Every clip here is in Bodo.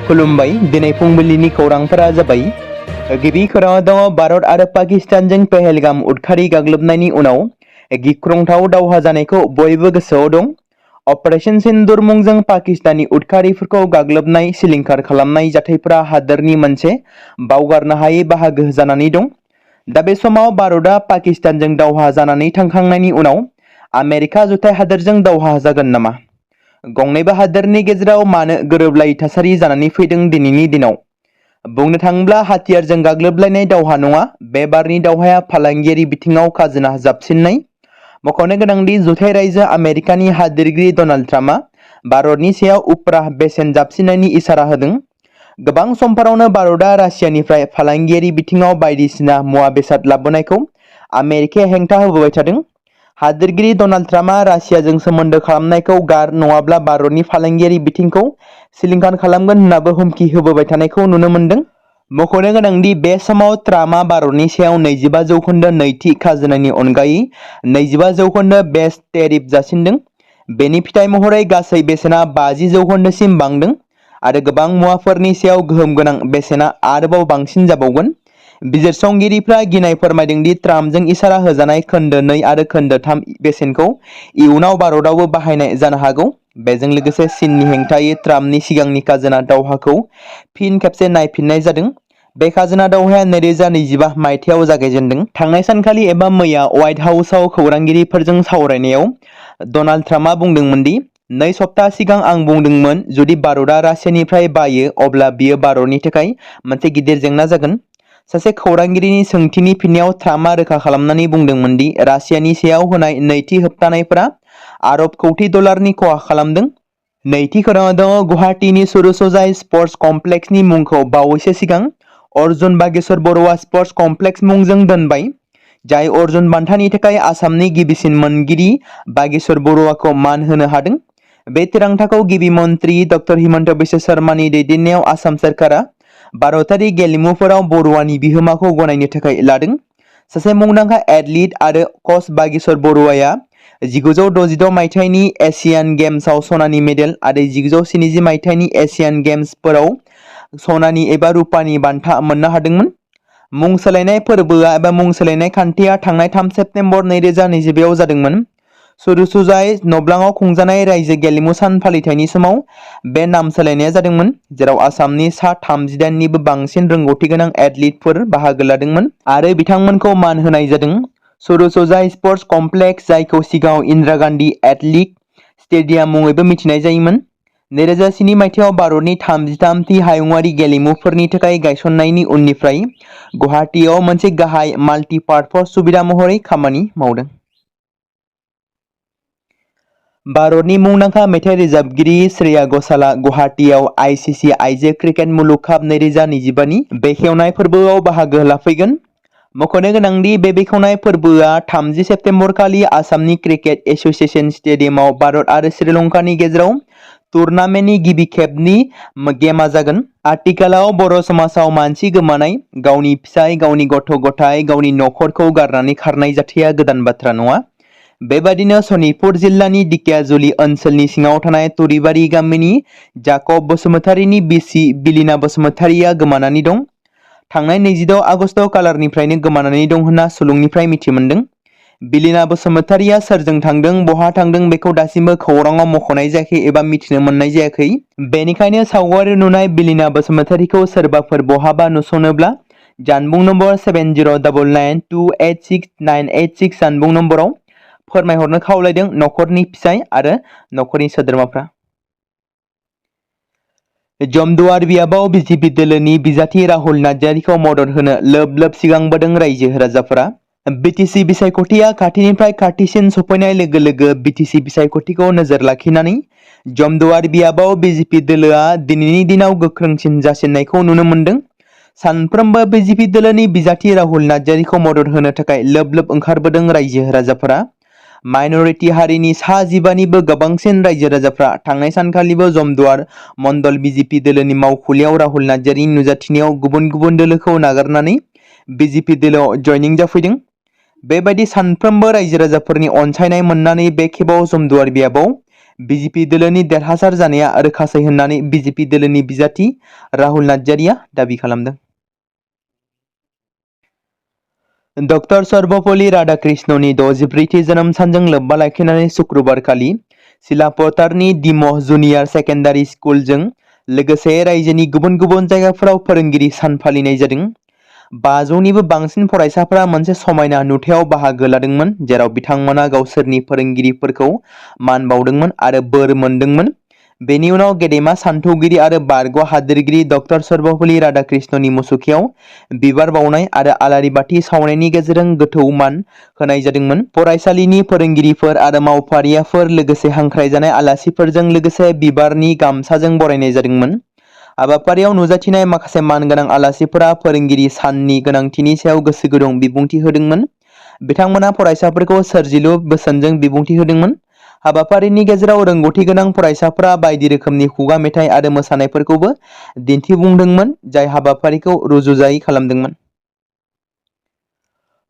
खुलुमबाय दिनै फुंबिलिनि खौरांफोरा जाबाय गिबि खौराङाव दङ भारत आरो पाकिस्तानजों पहलगाम उदखारि गाग्लोबनायनि उनाव गिख्रंथाव दावहा जानायखौ बयबो गोसोआव दं। अपारेशन सिन्दुर मुंजों पाकिस्तानी उदखारिफोरखौ गाग्लोबनाय सिलिंखार खालामनाय जाथायफोरा हादोरनि मोनसे बावगारनो हायै बाहागो जानानै दं। दा बे समाव भारतआ पाकिस्तानजों दावहा जानानै थांखांनायनि उनाव आमेरिका जुथाइ हादोरजों दावहा जागोन नामा? गंनैबो हादोरनि गेजेराव मानो गोरोबलायै थासारि जानानै फैदों दिनैनि दिनाव? बुंनो थाङोब्ला हाथियारजों गाग्लोबलायनाय दावहा नङा, बे बारनि दावहाया फालांगियारि बिथिङाव खाजोना जाबसिननाय। मख'नो गोनांदि जुथाइ रायजो आमेरिकानि हादोरगिरि डनाल्ड ट्राम्पआ भारतनि सायाव उफ्रा बेसेन जाबसिननायनि इसारा होदों। गोबां समफोरावनो भारतआ रासियानिफ्राय फालांगियारि बिथिङाव बायदिसिना मुवा बेसाद लाबोनायखौ आमेरिकाया हेंथा होबोबाय थादों। हादोरगिरि डनाल्ड ट्राम्पआ रासियाजों सोमोन्दो खालामनायखौ गार नङाब्ला भारतनि फालांगियारि बिथिंखौ सिलिंखार खालामगोन होननाबो हुमखि होबोबाय थानायखौ नुनो मोनदों। मख'नो गोनांदि बे समाव ट्राम्पआ भारतनि सायाव 25% नैथि खाजोनानि अनगायै 25% बेस टेरिफ जासिनदों। बेनि फिथाइ महरै गासै बेसेना 50% बांदों आरो गोबां मुवाफोरनि सायाव गोहोम गोनां बेसेना आरोबाव बांसिन जाबावगोन। बिजिरसंगिरिफ्रा गिनाय फोरमायदों दि ट्राम्पजों इसारा होजानाय खोन्दो 2 आरो खोन्दो 3 बेसेनखौ इयुनाव भारतआवबो बाहायनाय जानो हागौ। बेजों लोगोसे चीननि हेंथायै ट्राम्पनि सिगांनि खाजोना दावहाखौ फिन खेबसे नायफिननाय जादों। बे खाजोना दावहाया 2025 मायथाइयाव जागायजेनदों। थांनाय सानखालि एबा मैया व्हाइट हाउसआव खौरांगिरिफोरजों सावरायनायाव डनाल्ड ट्राम्पआ बुंदोंमोन दि 2 सप्ता सिगां आं बुंदोंमोन जुदि भारतआ रासियानिफ्राय बायो अब्ला बियो भारतनि थाखाय मोनसे गिदिर जेंना जागोन। सासे खौरांगिरिनि सोंथिनि फिननायाव ट्राम्पआ रोखा खालामनानै बुंदोंमोन दि रासियानि सायाव होनाय नैथि होबथानायफोरा आरब कौटि डलारनि खहा खालामदों। नैथि खौराङाव दङ गुवाहाटीनि सुरुसजाय स्पर्ट्स कमप्लेक्सनि मुंखौ बावैसो सिगां अर्जुन बागेश्वर बर'आ स्पर्ट्स कमप्लेक्स मुंजों दोनबाय, जाय अर्जुन बान्थानि थाखाय आसामनि गिबिसिन मोनगिरि बागेश्वर बर'आखौ मान होनो हादों। बे थिरांथाखौ गिबि मन्थ्रि डक्टर हिमन्त बिश्व शर्मानि दैदेननायाव आसाम सोरखारा भारतारि गेलेमुफोराव बरुवानि बिहोमाखौ गनायनो थाखाय लादों। सासे मुंदांखा एथलीट आरो कच बागेश्वर बरुवाया 1966 मायथाइनि एशियान गेम्सआव सनानि मेडेल आरो 1970 मायथाइनि एशियान गेम्सफोराव सनानि एबा रुपानि बान्था मोननो हादोंमोन। मुं सोलायनाय फोरबोआ एबा मुं सोलायनाय खान्थिया थांनाय 3 सेप्तेम्बर 2022 आव जादोंमोन। सुरुसजाय नब्लाङाव खुंजानाय रायजो गेलेमु सान फालिथायनि समाव बे नाम सोलायनाया जादोंमोन, जेराव आसामनि सा 38 निबो बांसिन रोंगौथि गोनां एथलीटफोर बाहागो लादोंमोन आरो बिथांमोनखौ मान होनाय जादों। सुरुसजाय स्पर्ट्स कमप्लेक्स, जायखौ सिगाङाव इन्दिरा गान्धी एथलेटिक स्टेडियाम मुङैबो मिथिनाय जायोमोन, 2007 मायथाइयाव भारतनि 33थि हायुङारि गेलेमुफोरनि थाखाय गायसननायनि उननिफ्राय गुवाहाटीआव मोनसे गाहाय माल्टि-पारपज सुबिदा महरै खामानि मावदों। भारतनि मुंदांखा मेथाइ रोजाबगिरि श्रेया घोषालआ गुवाहाटीआव आईसीसी आइजो क्रिकेट मुलुग काप 2025 नि बेखेवनाय फोरबोआव बाहागो लाफैगोन। मख'नो गोनांदि बे बेखेवनाय फोरबोआ 30 सेप्तेम्बर खालि आसामनि क्रिकेट एसोसिएशन स्टेडियामाव भारत आरो श्रीलंकानि गेजेराव टुर्नामेन्टनि गिबि खेबनि गेमआ जागोन। आथिखालाव बर' समाजाव मानसि गोमानाय, गावनि फिसाय, गावनि गथ' गथाय, गावनि नखरखौ गारनानै खारनाय जाथाया गोदान बाथ्रा नङा। बेबादिनो सनितपुर जिल्लानि दिकियाजुलि ओनसोलनि सिङाव थानाय तुरिबारि गामिनि जाकब बसुमतारीनि बिसि बिलिना बसुमतारीया गोमानानै दं। थांनाय 26 आगस्ट खालारनिफ्रायनो गोमानानै दं होनना सुलुंनिफ्राय मिथि मोनदों। बिलिना बसुमतारीया सोरजों थांदों, बहा थांदों बेखौ दासिमबो खौराङाव मख'नाय जायाखै एबा मिथिनो मोननाय जायाखै। बेनिखायनो सावगारि नुनाय बिलिना बसुमतारीखौ सोरबाफोर बहाबा नुसनोब्ला जानबुं नम्बर 7099286986 जानबुं नम्बराव फोरमायहरनो खावलायदों नखरनि फिसाय आरो नखरनि सोद्रोमाफ्रा। जमदुवार बियाबाव बिजेपि दोलोनि बिजाथि राहुल नार्जारिखौ मदद होनो लोब लोब सिगांबोदों रायजो राजाफोरा। बिटिसि बिसायख'थिया खाथिनिफ्राय खाथिसिन सफैनाय लोगो लोगो बिटिसि बिसायख'थिखौ नोजोर लाखिनानै जमदुवार बियाबाव बिजेपि दोलोआ दिनैनि दिनाव गोख्रोंसिन जासिननायखौ नुनो मोनदों। सानफ्रोमबो बिजेपि दोलोनि बिजाथि राहुल नार्जारिखौ मदद होनो थाखाय लोब लोब ओंखारबोदों रायजो राजाफोरा। माइनरिटि हारिनि सा 15निबो गोबांसिन रायजो राजाफ्रा थांनाय सानखालिबो जमदुवार मण्डल बिजेपि दोलोनि मावखुलियाव राहुल नार्जारिनि नुजाथिनायाव गुबुन गुबुन दोलोखौ नागारनानै बिजेपि दोलोआव जयनिं जाफैदों। बेबायदि सानफ्रोमबो रायजो राजाफोरनि अनसायनाय मोननानै बे खेबाव जमदुवार बियाबाव बिजेपि दोलोनि देरहासार जानाया रोखासै होननानै बिजेपि दोलोनि बिजाथि राहुल नार्जारिया दाबि खालामदों। डक्टर सर्वपल्ली राधाकृष्णननि 64थि जोनोम सानजों लोब्बा लाखिनानै शुक्रबारखालि सिलापथारनि दिमह जुनियर सेकेन्डारि स्कुलजों लोगोसे रायजोनि गुबुन गुबुन जायगाफोराव फोरोंगिरि सान फालिनाय जादों। 500निबो बांसिन फरायसाफोरा मोनसे समायना नुथायाव बाहागो लादोंमोन, जेराव बिथांमोना गावसोरनि फोरोंगिरिफोरखौ मान बावदोंमोन आरो बोर मोनदोंमोन। बेनि उनाव गेदेमा सान्थौगिरि आरो बारग' हादोरगिरि डक्टर सर्वपल्ली राधाकृष्णननि मुसुखायाव बिबार बावनाय आरो आलारि बाथि सावनायनि गेजेरजों गोथौ मान होनाय जादोंमोन। फरायसालिनि फोरोंगिरिफोर आरो मावफारियाफोर लोगोसे हांख्रायजानाय आलासिफोरजों लोगोसे बिबारनि गामसाजों बरायनाय जादोंमोन। हाबाफारियाव नुजाथिनाय माखासे मानगोनां आलासिफोरा फोरोंगिरि साननि गोनांथिनि सायाव गोसो गुदुं बिबुंथि होदोंमोन। बिथांमोना फरायसाफोरखौ सोरजिलु बोसोनजों बिबुंथि होदोंमोन। हाबाफारिनि गेजेराव रोंगौथि गोनां फरायसाफोरा बायदि रोखोमनि खुगा मेथाइ आरो मोसानायफोरखौबो दिन्थिफुंदोंमोन, जाय हाबाफारिखौ रुजुजायै खालामदोंमोन।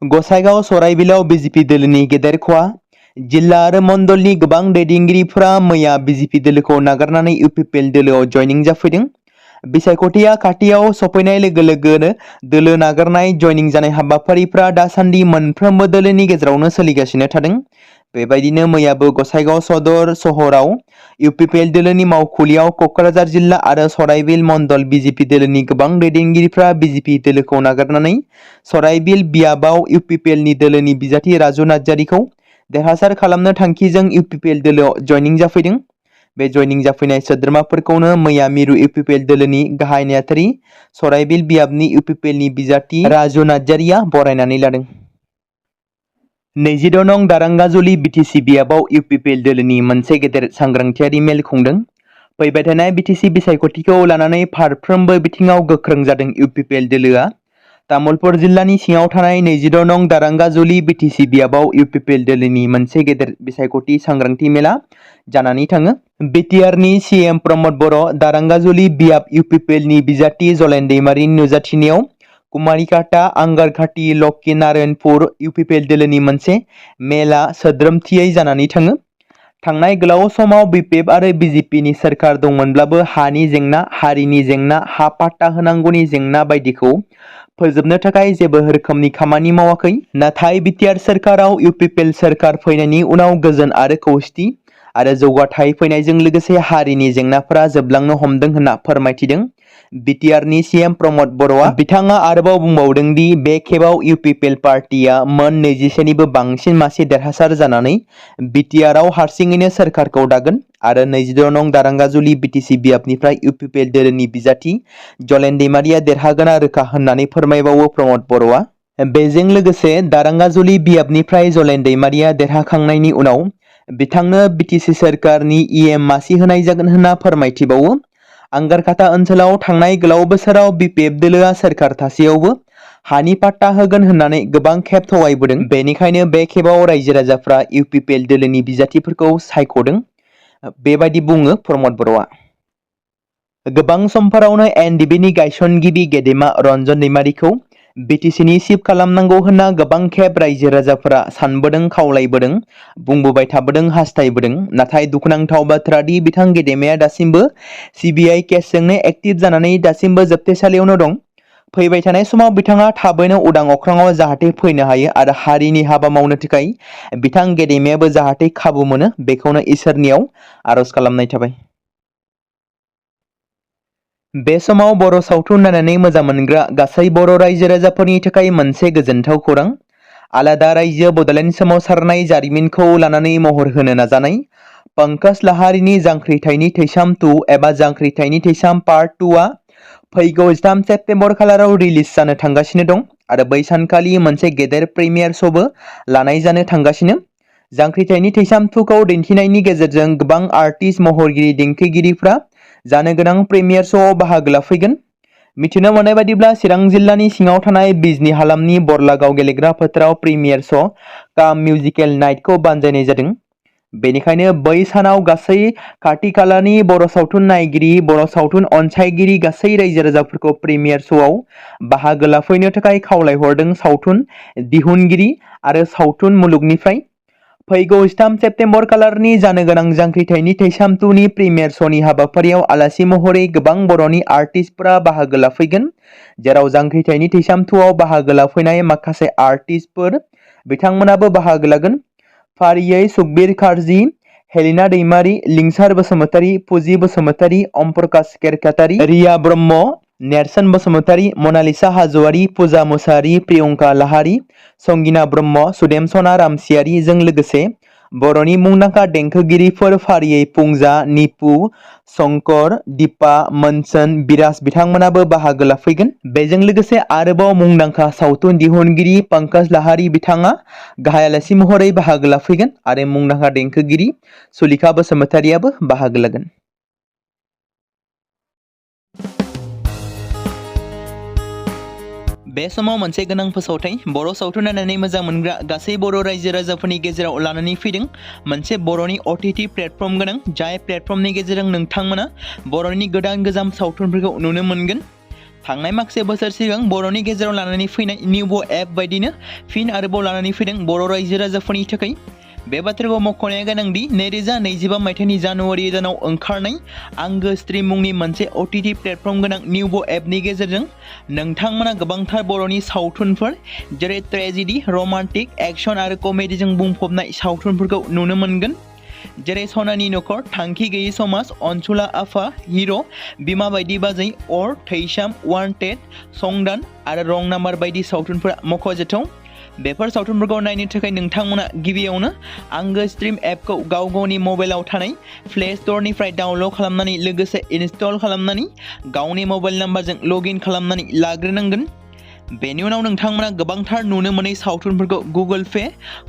गसाइगाव सराइबिलाव बिजेपि दोलोनि गेदेर खहा। जिल्ला आरो मण्डलनि गोबां दैदेनगिरिफोरा मैया बिजेपि दोलोखौ नागारनानै इउपिपिएल दोलोआव जयनिं जाफैदों। बिसायख'थिया खाथियाव सफैनाय लोगो लोगोनो दोलो नागारनाय जयनिं जानाय हाबाफारिफ्रा दासान्दि मोनफ्रोमबो दोलोनि गेजेरावनो सोलिगासिनो थादों। बेबायदिनो मैयाबो गसाइगाव सदर सहराव इउपिपिएल दोलोनि मावखुलियाव क'क्राझार जिल्ला आरो सराइबिल मण्डल बिजेपि दोलोनि गोबां दैदेनगिरिफ्रा बिजेपि दोलोखौ नागारनानै सराइबिल बियाबाव इउपिपिएलनि दोलोनि बिजाथि राजु नार्जारिखौ देरहासार खालामनो थांखिजों इउपिपिएल दोलोआव जयनिं जाफैदों। बे जयनिं जाफैनाय सोद्रोमाफोरखौनो मैया मिरु इउपिपिएल दोलोनि गाहाय नेहाथारि सराइबिल बियाबनि इउपिपिएलनि बिजाथि राजु नार्जारिया बरायनानै लादों। 26 नं दारांगाजुलि बिटिसि बियाबाव इउपिपिएल दोलोनि मोनसे गेदेर सांग्रांथियारि मेल खुंदों। फैबाय थानाय बिटिसि बिसायख'थिखौ लानानै फारफ्रोमबो बिथिङाव गोख्रों जादों इउपिपिएल दोलोआ। तामुलपुर जिल्लानि सिङाव थानाय 26 नं दारांगाजुलि बिटिसि बियाबाव इउपिपिएल दोलोनि मोनसे गेदेर बिसायख'थि सांग्रांथि मेला जानानै थाङो। बिटिआरनि सिएम प्रमद बर' दारांगाजुलि बियाब इउपिपिएलनि बिजाथि जलेन दैमारिनि नुजाथिनायाव कुमारिकाटा, आंगारखाटी, लक्की नारायणपुर इउपिपिएल दोलोनि मोनसे मेला सोद्रोमथियै जानानै थाङो। थांनाय गोलाव समाव बिपिएफ आरो बिजेपिनि सोरखार दंमोनब्लाबो हानि जेंना, हारिनि जेंना, हा पाट्टा होनांगौनि जेंना बायदिखौ फोजोबनो थाखाय जेबो रोखोमनि खामानि मावाखै। नाथाय बिटिआर सोरखाराव इउपिपिएल सोरखार फैनायनि उनाव गोजोन आरो खौसेथि आरो जौगाथाय फैनायजों लोगोसे हारिनि जेंनाफोरा जोबलांनो हमदों होनना फोरमायथिदों बिटिआरनि सिएम प्रमद बर'आ। बिथाङा आरोबाव बुंबावदों दि बे खेबाव इउपिपिएल पार्टिया मोन 27निबो बांसिन मासि देरहासार जानानै बिटिआरआव हारसिङैनो सोरखारखौ दागोन आरो 26 नं दारांगाजुलि बिटिसि बियाबनिफ्राय इउपिपिएल दोलोनि बिजाथि जलेन दैमारिया देरहागोना रोखा होननानै फोरमायबावो प्रमद बर'आ। बेजों लोगोसे दारांगाजुलि बियाबनिफ्राय जलेन दैमारिया देरहाखांनायनि उनाव बिथांनो बिटिसि सोरखारनि इएम मासि होनाय जागोन होनना फोरमायथिबावो। आंगारखाटा ओनसोलाव थांनाय गोलाव बोसोराव बिपिएफ दोलोआ सोरखार थासेयावबो हानि पाट्टा होगोन होननानै गोबां खेब थगायबोदों। बेनिखायनो बे खेबाव रायजो राजाफ्रा इउपिपिएल दोलोनि बिजाथिफोरखौ सायख'दों, बेबायदि बुङो प्रमद बर'आ। गोबां समफोरावनो एनडिबिनि गायसनगिरि गेदेमा रन्जन दैमारिखौ बिटिसिनि चिफ खालामनांगौ होनना गोबां खेब रायजो राजाफोरा सानबोदों, खावलायबोदों, बुंबोबाय थाबोदों, हास्थायबोदों। नाथाय दुखुनांथाव बाथ्रा दि बिथां गेदेमाया दासिमबो सिबिआइ केसजोंनो एक्टिभ जानानै दासिमबो जोबथेसालियावनो दं। फैबाय थानाय समाव बिथाङा थाबैनो उदां अख्राङाव जाहाथे फैनो हायो आरो हारिनि हाबा मावनो थाखाय बिथां गेदेमायाबो जाहाथे खाबु मोनो, बेखौनो इसोरनियाव आरज खालामनाय थाबाय। बे समाव बर' सावथुन नायनानै मोजां मोनग्रा गासै बर' रायजो राजाफोरनि थाखाय मोनसे गोजोनथाव खौरां। आलादा रायजो बड'लेण्ड सोमावसारनाय जारिमिनखौ लानानै महर होनो नाजानाय पंकज लाहारीनि जांख्रिथायनि थैसाम 2 एबा जांख्रिथायनि थैसाम पार्ट 2आ फैगौ 13 सेप्तेम्बर खालाराव रिलिज जानो थांगासिनो दं आरो बै सानखालि मोनसे गेदेर प्रिमियार श'बो लानाय जानो थांगासिनो। जांख्रिथायनि थैसाम 2 खौ दिन्थिनायनि गेजेरजों गोबां आर्टिस्ट, महरगिरि, देंखोगिरिफ्रा जानो गोनां प्रिमियार श'आव बाहागो लाफैगोन। मिथिनो मोननाय बादिब्ला चिरां जिल्लानि सिङाव थानाय बिजनी हालामनि बरलागाव गेलेग्रा फोथाराव प्रिमियार श' काम मिउजिकेल नाइटखौ बानजायनाय जादों। बेनिखायनो बै सानाव गासै खाथि खालानि बर' सावथुन नायगिरि, बर' सावथुन अनसायगिरि गासै रायजो राजाफोरखौ प्रिमियार श'आव बाहागो लाफैनो थाखाय खावलायहरदों सावथुन दिहुनगिरि आरो सावथुन मुलुगनिफ्राय। फैगौ 3 सेप्तेम्बर खालारनि जानो गोनां जांख्रिथायनि थैसाम 2नि प्रिमियार श'नि हाबाफारियाव आलासि महरै गोबां बर'नि आर्टिस्टफोरा बाहागो लाफैगोन, जेराव जांख्रिथायनि थैसाम 2आव बाहागो लाफैनाय माखासे आर्टिस्टफोर बिथांमोनाबो बाहागो लागोन। फारियै सुखबिर खारजि, हेलिना दैमारि, लिंसार बसुमतारी, फुजि बसुमतारी, अम प्रकाश केरकातारी, रिया ब्रह्म, नेरसोन बसुमतारी, मनालिसा हाज'वारी, पूजा मुसाहारि, प्रियंका लाहारी, संगिना ब्रह्म, सुदेमसना रामसियारि जों लोगोसे बर'नि मुंदांखा देंखोगिरिफोर फारियै पुंजा, निपु, शंकर, दीपा, मोनसोन, बिराज बिथांमोनाबो बाहागो लाफैगोन। बेजों लोगोसे आरोबाव मुंदांखा सावथुन दिहुनगिरि पंकज लाहारी बिथाङा गाहाय आलासि महरै बाहागो लाफैगोन आरो मुंदांखा देंखोगिरि सुलिखा बसुमतारियाबो बाहागो लागोन। बे समाव मोनसे गोनां फोसावथाय बर' सावथुन नायनानै मोजां मोनग्रा गासै बर' रायजो राजाफोरनि गेजेराव लानानै फैदों मोनसे बर'नि OTT प्लेटफर्म गोनां, जाय प्लेटफर्मनि गेजेरजों नोंथांमोना बर'नि गोदान गोजाम सावथुनफोरखौ नुनो मोनगोन। थांनाय माखासे बोसोर सिगां बर'नि गेजेराव लानानै फैनाय निउबो एप बायदिनो फिन आरोबाव लानानै फैदों बर' रायजो राजाफोरनि थाखाय। बे बाथ्राखौ मख'नाया गोनांदि 2025 मायथाइनि जानुवारि दानाव ओंखारनाय आंगो स्ट्रिम मुंनि मोनसे OTT प्लेटफर्म गोनां निउबो एपनि गेजेरजों नोंथांमोना गोबांथार बर'नि सावथुनफोर जेरै ट्रेजेडी, रमान्टिक, एक्शन आरो कमेडीजों बुंफबनाय सावथुनफोरखौ नुनो मोनगोन। जेरै सनानि नखर, थांखि गैयै समाज, अनसुला आफा, हिर', बिमा बायदि बाजै, अर, थैसाम, वान्टेड, संदान आरो रं नाम्बार बायदि सावथुनफोरा मख'जाथाव। बेफोर सावथुनफोरखौ नायनो थाखाय नोंथांमोना गिबियावनो आंगो स्ट्रिम एपखौ गावनि मबाइलाव थानाय प्ले स्ट'रनिफ्राय डाउनल'ड खालामनानै लोगोसे इनस्टल खालामनानै गावनि मबाइल नाम्बारजों लगइन खालामनानै लाग्रोनांगोन। बेनि उनाव नोंथांमोना गोबांथार नुनो मोनै सावथुनफोरखौ गुगोल पे,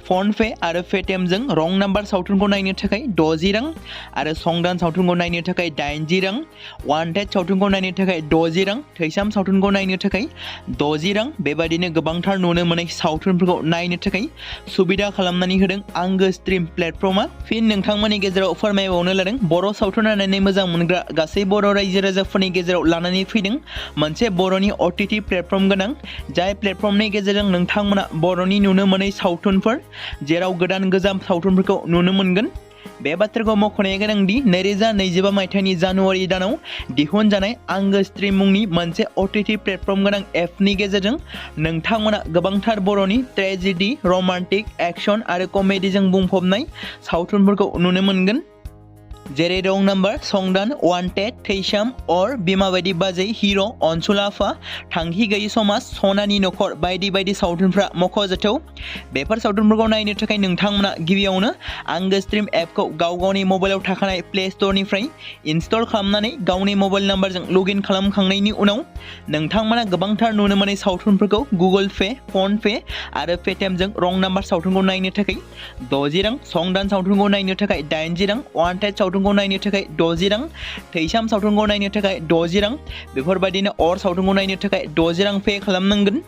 फन पे आरो पेटिएमजों रं नाम्बार सावथुनखौ नायनो थाखाय 60 रां आरो संदान सावथुनखौ नायनो थाखाय 80 रां, वान्टेड सावथुनखौ नायनो थाखाय 60 रां, थैसाम सावथुनखौ नायनो थाखाय 60 रां बेबादिनो गोबांथार नुनो मोनै सावथुनफोरखौ नायनो थाखाय सुबिदा खालामनानै होदों आंगो स्ट्रिम प्लेटफर्मा। फिन नोंथांमोननि गेजेराव फोरमायबावनो लादों बर' सावथुन नायनानै मोजां मोनग्रा गासै बर' रायजो राजाफोरनि गेजेराव लानानै फैदों मोनसे बर'नि OTT प्लेटफर्म गोनां, जाय प्लेटफर्मनि गेजेरजों नोंथांमोना बर'नि नुनो मोनै सावथुनफोर जेराव गोदान गोजाम सावथुनफोरखौ नुनो मोनगोन। बे बाथ्राखौ मख'नाया गोनांदि 2025 मायथाइनि जानुवारि दानाव दिहुनजानाय आंगो स्ट्रिम मुंनि मोनसे OTT प्लेटफर्म गोनां एपनि गेजेरजों नोंथांमोना गोबांथार बर'नि ट्रेजेडी, रमान्टिक, एक्शन आरो कमेडीजों बुंफबनाय सावथुनफोरखौ नुनो मोनगोन। जेरै रं नाम्बार, संदान, वान्टेड, थैसाम, अर, बिमा बायदि बाजै, हिर', अनसुला आफा, थांखि गैयै समाज, सनानि नखर बायदि बायदि सावथुनफ्रा मख'जाथाव। बेफोर सावथुनफोरखौ नायनो थाखाय नोंथांमोना गिबियावनो आंगो स्ट्रिम एपखौ गावनि मबाइलाव थाखानाय प्ले स्ट'रनिफ्राय इनस्टल खालामनानै गावनि मबाइल नाम्बारजों लगइन खालामखांनायनि उनाव नोंथांमोना गोबांथार नुनो मोनै सावथुनफोरखौ गुगोल पे, फन पे आरो पेटिएमजों रं नाम्बार सावथुनखौ नायनो थाखाय 60 रां, संदान सावथुनखौ नायनो थाखाय 80 रां, वान्टेड सावथुनखौ नायनो थाखाय 60 रां, थैसाम सावथुनखौ नायनो थाखाय 60 रां बेफोरबायदिनो अर सावथुनखौ नायनो थाखाय 60 रां पे खालामनांगोन।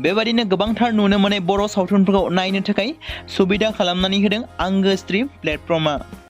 बेबायदिनो गोबांथार नुनो मोनै बर' सावथुनफोरखौ नायनो थाखाय सुबिदा खालामनानै होदों आंगो स्ट्रिम प्लेटफर्मा।